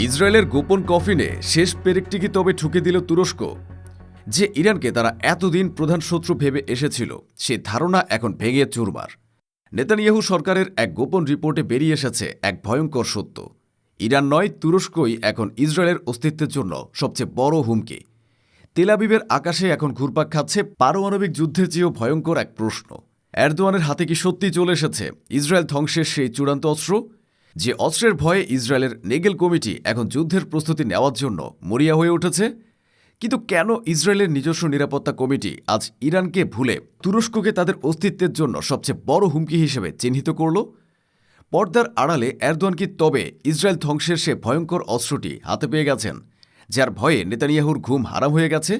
ইসরায়েলের গোপন কফিনে শেষ পেরেকটি কি তবে ঠুকে দিল তুরস্ক? যে ইরানকে তারা এতদিন প্রধান শত্রু ভেবে এসেছিল, সে ধারণা এখন ভেঙে চুরমার। নেতানিয়াহু সরকারের এক গোপন রিপোর্টে বেরিয়ে এসেছে এক ভয়ঙ্কর সত্য। ইরান নয়, তুরস্কই এখন ইসরায়েলের অস্তিত্বের জন্য সবচেয়ে বড় হুমকি। তেল আবিবের আকাশে এখন ঘুরপাক খাচ্ছে পারমাণবিক যুদ্ধের চেয়েও ভয়ঙ্কর এক প্রশ্ন। এরদোয়ানের হাতে কি সত্যি চলে এসেছে ইসরায়েল ধ্বংসের সেই চূড়ান্ত অস্ত্র? যে অস্ত্রের ভয়ে ইসরায়েলের নেগেল কমিটি এখন যুদ্ধের প্রস্তুতি নেওয়ার জন্য মরিয়া হয়ে উঠেছে। কিন্তু কেন ইসরায়েলের নিজস্ব নিরাপত্তা কমিটি আজ ইরানকে ভুলে তুরস্ককে তাদের অস্তিত্বের জন্য সবচেয়ে বড় হুমকি হিসেবে চিহ্নিত করল? পর্দার আড়ালে এরদোয়ান কি তবে ইসরায়েল ধ্বংসের সে ভয়ঙ্কর অস্ত্রটি হাতে পেয়ে গেছেন, যার ভয়ে নেতানিয়াহুর ঘুম হারাম হয়ে গেছে?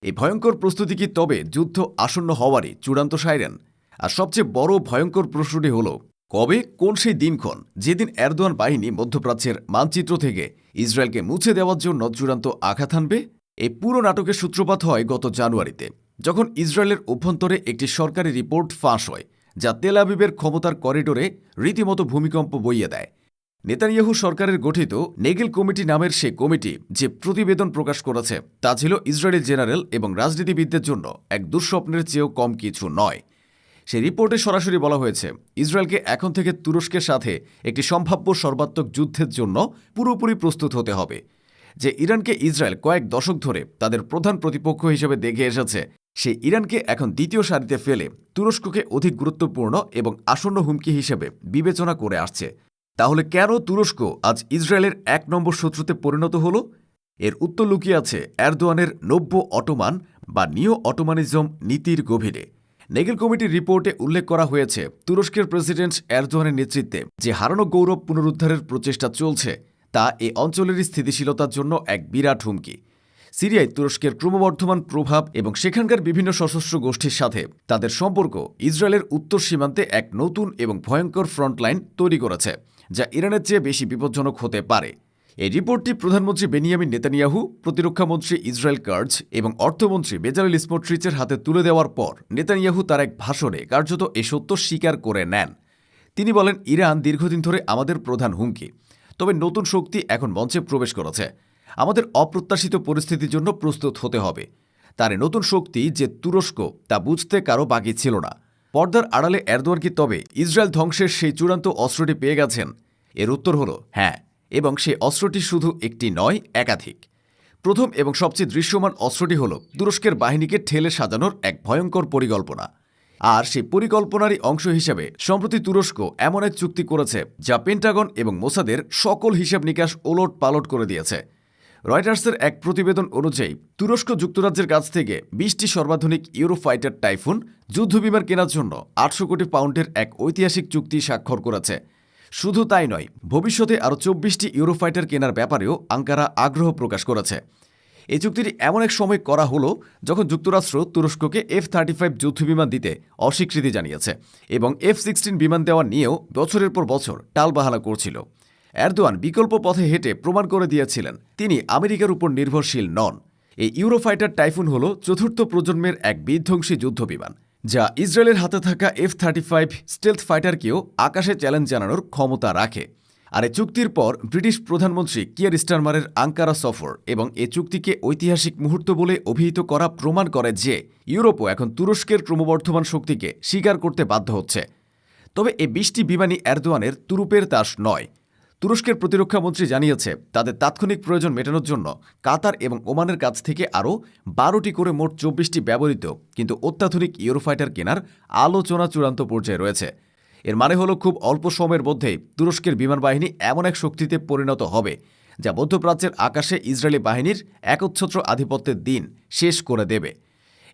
এই ভয়ঙ্কর প্রস্তুতি কি তবে যুদ্ধ আসন্ন হওয়ারই চূড়ান্ত সাইরেন? আর সবচেয়ে বড় ভয়ঙ্কর প্রশ্নটি হল, কবে, কোন সেই দিনক্ষণ যেদিন এরদোয়ান বাহিনী মধ্যপ্রাচ্যের মানচিত্র থেকে ইসরায়েলকে মুছে দেওয়ার জন্য চূড়ান্ত আঘাত হানবে? এই পুরো নাটকের সূত্রপাত হয় গত জানুয়ারিতে, যখন ইসরায়েলের অভ্যন্তরে একটি সরকারি রিপোর্ট ফাঁস হয়, যা তেল আবিবের ক্ষমতার করিডোরে রীতিমতো ভূমিকম্প বইয়ে দেয়। নেতানিয়াহু সরকারের গঠিত নেগেল কমিটি নামের সে কমিটি যে প্রতিবেদন প্রকাশ করেছে, তা ছিল ইসরায়েলি জেনারেল এবং রাজনীতিবিদদের জন্য এক দুঃস্বপ্নের চেয়েও কম কিছু নয়। সেই রিপোর্টে সরাসরি বলা হয়েছে, ইসরায়েলকে এখন থেকে তুরস্কের সাথে একটি সম্ভাব্য সর্বাত্মক যুদ্ধের জন্য পুরোপুরি প্রস্তুত হতে হবে। যে ইরানকে ইসরায়েল কয়েক দশক ধরে তাদের প্রধান প্রতিপক্ষ হিসেবে দেখে এসেছে, সেই ইরানকে এখন দ্বিতীয় সারিতে ফেলে তুরস্ককে অধিক গুরুত্বপূর্ণ এবং আসন্ন হুমকি হিসেবে বিবেচনা করে আসছে। তাহলে কেন তুরস্ক আজ ইসরায়েলের এক নম্বর শত্রুতে পরিণত হল? এর উত্তর লুকিয়ে আছে এরদোয়ানের নব্য অটোমান বা নিও অটোমানিজম নীতির গভীরে। নেগেল কমিটির রিপোর্টে উল্লেখ করা হয়েছে, তুরস্কের প্রেসিডেন্ট এরদোয়ানের নেতৃত্বে যে হারানো গৌরব পুনরুদ্ধারের প্রচেষ্টা চলছে, তা এই অঞ্চলেরই স্থিতিশীলতার জন্য এক বিরাট হুমকি। সিরিয়ায় তুরস্কের ক্রমবর্ধমান প্রভাব এবং সেখানকার বিভিন্ন সশস্ত্র গোষ্ঠীর সাথে তাদের সম্পর্ক ইসরায়েলের উত্তর সীমান্তে এক নতুন এবং ভয়ঙ্কর ফ্রন্টলাইন তৈরি করেছে, যা ইরানের চেয়ে বেশি বিপজ্জনক হতে পারে। এই রিপোর্টটি প্রধানমন্ত্রী বেনিয়ামিন নেতানিয়াহু, প্রতিরক্ষামন্ত্রী ইসরায়েল কার্জ এবং অর্থমন্ত্রী বেজালেল স্মোট্রিচের হাতে তুলে দেওয়ার পর নেতানিয়াহু তার এক ভাষণে কার্যত এ সত্য স্বীকার করে নেন। তিনি বলেন, ইরান দীর্ঘদিন ধরে আমাদের প্রধান হুমকি, তবে নতুন শক্তি এখন মঞ্চে প্রবেশ করেছে। আমাদের অপ্রত্যাশিত পরিস্থিতির জন্য প্রস্তুত হতে হবে। তার নতুন শক্তি যে তুরস্ক, তা বুঝতে কারো বাকি ছিল না। পর্দার আড়ালে এরদোয়ান কি তবে ইসরায়েল ধ্বংসের সেই চূড়ান্ত অস্ত্রটি পেয়ে গেছেন? এর উত্তর হল হ্যাঁ, এবং সেই অস্ত্রটি শুধু একটি নয়, একাধিক। প্রথম এবং সবচেয়ে দৃশ্যমান অস্ত্রটি হল তুরস্কের বাহিনীকে ঠেলে সাজানোর এক ভয়ঙ্কর পরিকল্পনা। আর সেই পরিকল্পনারই অংশ হিসেবে সম্প্রতি তুরস্ক এমন এক চুক্তি করেছে, যা পেন্টাগন এবং মোসাদের সকল হিসাব নিকাশ ওলট পালট করে দিয়েছে। রয়টার্সের এক প্রতিবেদন অনুযায়ী তুরস্ক যুক্তরাজ্যের কাছ থেকে 20টি সর্বাধুনিক ইউরোফাইটার টাইফুন যুদ্ধবিমান কেনার জন্য 800 কোটি পাউন্ডের এক ঐতিহাসিক চুক্তি স্বাক্ষর করেছে। শুধু তাই নয়, ভবিষ্যতে আরও 24টি ইউরোফাইটার কেনার ব্যাপারেও আঙ্কারা আগ্রহ প্রকাশ করেছে। এই চুক্তিটি এমন এক সময় করা হলো যখন যুক্তরাষ্ট্র তুরস্ককে F-35 যুদ্ধবিমান দিতে অস্বীকৃতি জানিয়েছে এবং F-16 বিমান দেওয়া নিয়েও বছরের পর বছর টালবাহানা করছিল। এরদোয়ান বিকল্প পথে হেঁটে প্রমাণ করে দিয়েছিলেন তিনি আমেরিকার উপর নির্ভরশীল নন। এই ইউরোফাইটার টাইফুন হল চতুর্থ প্রজন্মের এক বিধ্বংসী যুদ্ধবিমান, যা ইসরায়েলের হাতে থাকা F-35 স্টেলথ ফাইটারকেও আকাশে চ্যালেঞ্জ জানানোর ক্ষমতা রাখে। আর এই চুক্তির পর ব্রিটিশ প্রধানমন্ত্রী কিয়ার স্টারমারের আঙ্কারা সফর এবং এ চুক্তিকে ঐতিহাসিক মুহূর্ত বলে অভিহিত করা প্রমাণ করে যে ইউরোপও এখন তুরস্কের ক্রমবর্ধমান শক্তিকে স্বীকার করতে বাধ্য হচ্ছে। তবে এই 20টি বিমানই এরদোয়ানের তুরুপের তাস নয়। তুরস্কের প্রতিরক্ষামন্ত্রী জানিয়েছে, তাদের তাৎক্ষণিক প্রয়োজন মেটানোর জন্য কাতার এবং ওমানের কাছ থেকে আরও 12টি করে মোট 24টি ব্যবহৃত কিন্তু অত্যাধুনিক ইউরোফাইটার কেনার আলোচনা চূড়ান্ত পর্যায়ে রয়েছে। এর মানে হলো, খুব অল্প সময়ের মধ্যেই তুরস্কের বিমান বাহিনী এমন এক শক্তিতে পরিণত হবে, যা মধ্যপ্রাচ্যের আকাশে ইসরায়েলি বাহিনীর একচ্ছত্র আধিপত্যের দিন শেষ করে দেবে।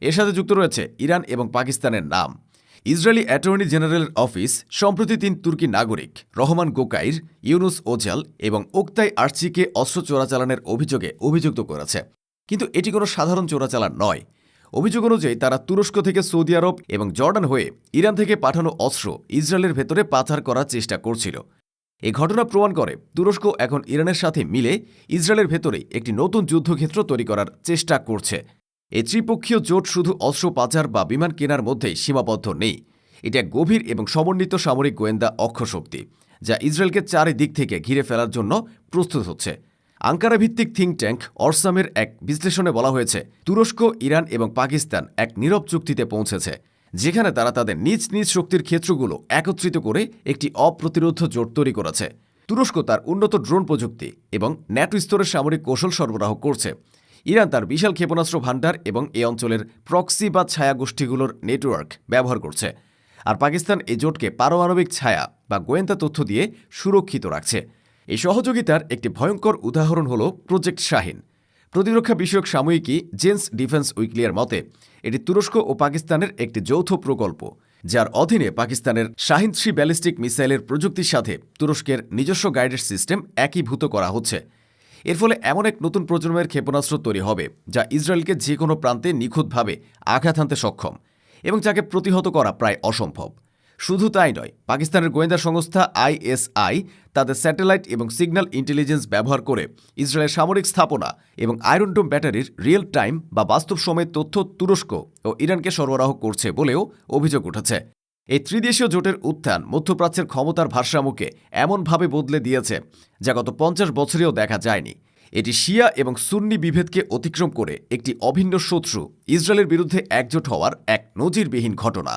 এর সাথে যুক্ত রয়েছে ইরান এবং পাকিস্তানের নাম। ইসরায়েলি অ্যাটর্নি জেনারেলের অফিস সম্প্রতি 3 তুর্কি নাগরিক রহমান গোকাইর, ইউনুস ওজাল এবং ওক্তাই আর্চিকে অস্ত্র চোরাচালানের অভিযোগে অভিযুক্ত করেছে। কিন্তু এটি কোনো সাধারণ চোরাচালান নয়। অভিযোগ অনুযায়ী তারা তুরস্ক থেকে সৌদি আরব এবং জর্ডান হয়ে ইরান থেকে পাঠানো অস্ত্র ইসরায়েলের ভেতরে পাচার করার চেষ্টা করছিল। এই ঘটনা প্রমাণ করে তুরস্ক এখন ইরানের সাথে মিলে ইসরায়েলের ভেতরেই একটি নতুন যুদ্ধক্ষেত্র তৈরি করার চেষ্টা করছে। এই ত্রিপক্ষীয় জোট শুধু অস্ত্র পাচার বা বিমান কেনার মধ্যেই সীমাবদ্ধ নেই। এটা গভীর এবং সমন্বিত সামরিক গোয়েন্দা অক্ষশক্তি, যা ইসরায়েলকে চারিদিক থেকে ঘিরে ফেলার জন্য প্রস্তুত হচ্ছে। আঙ্কারা ভিত্তিক থিঙ্ক ট্যাঙ্ক অরসামের এক বিশ্লেষণে বলা হয়েছে, তুরস্ক, ইরান এবং পাকিস্তান এক নীরব চুক্তিতে পৌঁছেছে, যেখানে তারা তাদের নিজ নিজ শক্তির ক্ষেত্রগুলো একত্রিত করে একটি অপ্রতিরোধ্য জোট তৈরি করেছে। তুরস্ক তার উন্নত ড্রোন প্রযুক্তি এবং ন্যাটো স্তরের সামরিক কৌশল সরবরাহ করছে। ইরান তার বিশাল ক্ষেপণাস্ত্র ভান্ডার এবং এই অঞ্চলের প্রক্সি বা ছায়া গোষ্ঠীগুলোর নেটওয়ার্ক ব্যবহার করছে। আর পাকিস্তান এই জোটকে পারমাণবিক ছায়া বা গোয়েন্দা তথ্য দিয়ে সুরক্ষিত রাখছে। এই সহযোগিতার একটি ভয়ঙ্কর উদাহরণ হল প্রজেক্ট শাহিন। প্রতিরক্ষা বিষয়ক সাময়িকী জেন্স ডিফেন্স উইকলিয়ার মতে, এটি তুরস্ক ও পাকিস্তানের একটি যৌথ প্রকল্প, যার অধীনে পাকিস্তানের শাহিন 3 ব্যালিস্টিক মিসাইলের প্রযুক্তির সাথে তুরস্কের নিজস্ব গাইডেড সিস্টেম একীভূত করা হচ্ছে। এর ফলে এমন এক নতুন প্রজন্মের ক্ষেপণাস্ত্র তৈরি হবে যা ইসরায়েলকে যে কোনো প্রান্তে নিখুঁতভাবে আঘাত হানতে সক্ষম এবং যাকে প্রতিহত করা প্রায় অসম্ভব। শুধু তাই নয়, পাকিস্তানের গোয়েন্দা সংস্থা ISI তাদের স্যাটেলাইট এবং সিগন্যাল ইন্টেলিজেন্স ব্যবহার করে ইসরায়েলের সামরিক স্থাপনা এবং আয়রন ডোম ব্যাটারির রিয়েল টাইম বা বাস্তব সময়ের তথ্য তুরস্ক ও ইরানকে সরবরাহ করছে বলেও অভিযোগ উঠেছে। এই ত্রিদেশীয় জোটের উত্থান মধ্যপ্রাচ্যের ক্ষমতার ভারসাম্যকে এমনভাবে বদলে দিয়েছে যা গত 50 বছরেও দেখা যায়নি। এটি শিয়া এবং সুন্নি বিভেদকে অতিক্রম করে একটি অভিন্ন শত্রু ইসরায়েলের বিরুদ্ধে একজোট হওয়ার এক নজিরবিহীন ঘটনা।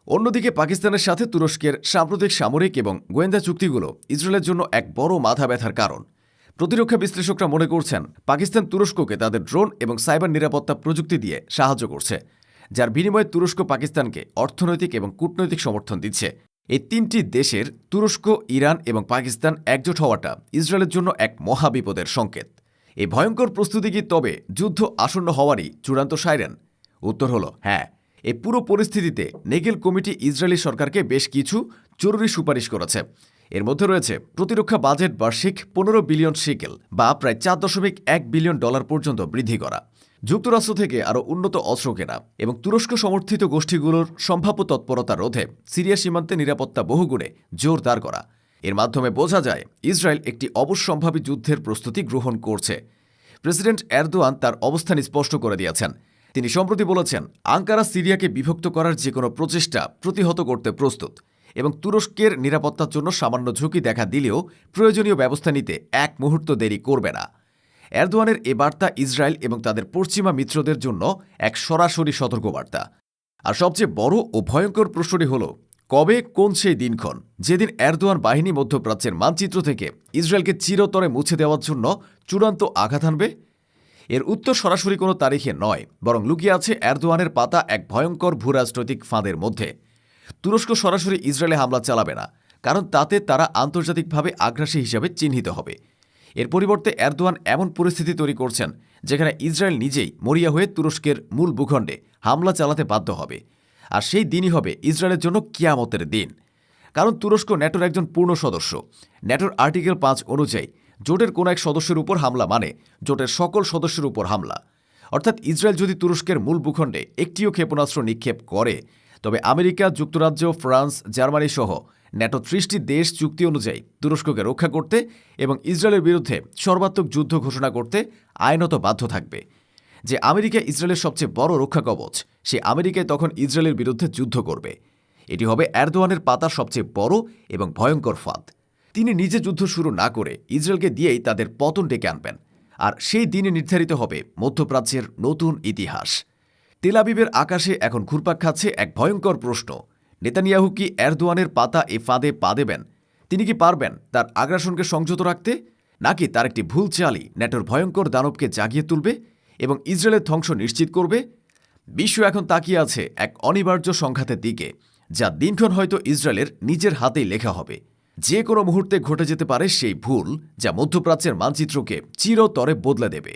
অন্যদিকে পাকিস্তানের সাথে তুরস্কের সাম্প্রতিক সামরিক এবং গোয়েন্দা চুক্তিগুলো ইসরায়েলের জন্য এক বড় মাথা ব্যথার কারণ। প্রতিরক্ষা বিশ্লেষকরা মনে করছেন, পাকিস্তান তুরস্ককে তাদের ড্রোন এবং সাইবার নিরাপত্তা প্রযুক্তি দিয়ে সাহায্য করছে, যার বিনিময়ে তুরস্ক পাকিস্তানকে অর্থনৈতিক এবং কূটনৈতিক সমর্থন দিচ্ছে। এই তিনটি দেশের তুরস্ক, ইরান এবং পাকিস্তান একজোট হওয়াটা ইসরায়েলের জন্য এক মহাবিপদের সংকেত। এই ভয়ঙ্কর প্রস্তুতি কি তবে যুদ্ধ আসন্ন হওয়ারই চূড়ান্ত সাইরেন? উত্তর হল হ্যাঁ। এই পুরো পরিস্থিতিতে নেগেল কমিটি ইসরায়েলি সরকারকে বেশ কিছু জরুরি সুপারিশ করেছে। এর মধ্যে রয়েছে প্রতিরক্ষা বাজেট বার্ষিক 15 বিলিয়ন শেকেল বা প্রায় $4.1 বিলিয়ন পর্যন্ত বৃদ্ধি করা, যুক্তরাষ্ট্র থেকে আরও উন্নত অস্ত্র কেনা এবং তুরস্ক সমর্থিত গোষ্ঠীগুলোর সম্ভাব্য তৎপরতা রোধে সিরিয়া সীমান্তে নিরাপত্তা বহুগুণে জোরদার করা। এর মাধ্যমে বোঝা যায় ইসরায়েল একটি অবশ্যম্ভাবী যুদ্ধের প্রস্তুতি গ্রহণ করছে। প্রেসিডেন্ট এরদোয়ান তার অবস্থান স্পষ্ট করে দিয়েছেন। তিনি সম্প্রতি বলেছেন, আঙ্কারা সিরিয়াকে বিভক্ত করার যে কোনো প্রচেষ্টা প্রতিহত করতে প্রস্তুত এবং তুরস্কের নিরাপত্তার জন্য সামান্য ঝুঁকি দেখা দিলেও প্রয়োজনীয় ব্যবস্থা নিতে এক মুহূর্ত দেরি করবে না। এরদোয়ানের এ বার্তা ইসরায়েল এবং তাদের পশ্চিমা মিত্রদের জন্য এক সরাসরি সতর্কবার্তা। আর সবচেয়ে বড় ও ভয়ঙ্কর প্রশ্নটি হল, কবে কোন সেই দিনক্ষণ যেদিন এরদোয়ান বাহিনী মধ্যপ্রাচ্যের মানচিত্র থেকে ইসরায়েলকে চিরতরে মুছে দেওয়ার জন্য চূড়ান্ত আঘাত হানবে? এর উত্তর সরাসরি কোনো তারিখে নয়, বরং লুকিয়ে আছে এরদোয়ানের পাতা এক ভয়ঙ্কর ভূরাজনৈতিক ফাঁদের মধ্যে। তুরস্ক সরাসরি ইসরায়েলে হামলা চালাবে না, কারণ তাতে তারা আন্তর্জাতিকভাবে আগ্রাসী হিসাবে চিহ্নিত হবে। এর পরিবর্তে এরদোয়ান এমন পরিস্থিতি তৈরি করছেন যেখানে ইসরায়েল নিজেই মরিয়া হয়ে তুরস্কের মূল ভূখণ্ডে হামলা চালাতে বাধ্য হবে। আর সেই দিনই হবে ইসরায়েলের জন্য কিয়ামতের দিন। কারণ তুরস্ক ন্যাটোর একজন পূর্ণ সদস্য। ন্যাটোর আর্টিকেল 5 অনুযায়ী জোটের কোনো এক সদস্যের উপর হামলা মানে জোটের সকল সদস্যের উপর হামলা। অর্থাৎ ইসরায়েল যদি তুরস্কের মূল ভূখণ্ডে একটিও ক্ষেপণাস্ত্র নিক্ষেপ করে, তবে আমেরিকা, যুক্তরাজ্য, ফ্রান্স, জার্মানি সহ ন্যাটো 30টি দেশ চুক্তি অনুযায়ী তুরস্ককে রক্ষা করতে এবং ইসরায়েলের বিরুদ্ধে সর্বাত্মক যুদ্ধ ঘোষণা করতে আইনত বাধ্য থাকবে। যে আমেরিকা ইসরায়েলের সবচেয়ে বড় রক্ষা কবচ, সে আমেরিকায় তখন ইসরায়েলের বিরুদ্ধে যুদ্ধ করবে। এটি হবে এরদোয়ানের পাতার সবচেয়ে বড় এবং ভয়ঙ্কর ফাঁদ। তিনি নিজে যুদ্ধ শুরু না করে ইসরায়েলকে দিয়েই তাদের পতন ডেকে আনবেন। আর সেই দিনে নির্ধারিত হবে মধ্যপ্রাচ্যের নতুন ইতিহাস। তেল আবিবের আকাশে এখন ঘুরপাক খাচ্ছে এক ভয়ঙ্কর প্রশ্ন, নেতানিয়াহু কি এরদোয়ানের পাতা এ ফাঁদে পা দেবেন? তিনি কি পারবেন তার আগ্রাসনকে সংযত রাখতে, নাকি তার একটি ভুল চালই ন্যাটোর ভয়ঙ্কর দানবকে জাগিয়ে তুলবে এবং ইসরায়েলের ধ্বংস নিশ্চিত করবে? বিশ্ব এখন তাকিয়ে আছে এক অনিবার্য সংঘাতের দিকে, যা দিনক্ষণ হয়তো ইসরায়েলের নিজের হাতেই লেখা হবে। যে কোনো মুহূর্তে ঘটে যেতে পারে সেই ভুল যা মধ্যপ্রাচ্যের মানচিত্রকে চিরতরে বদলে দেবে।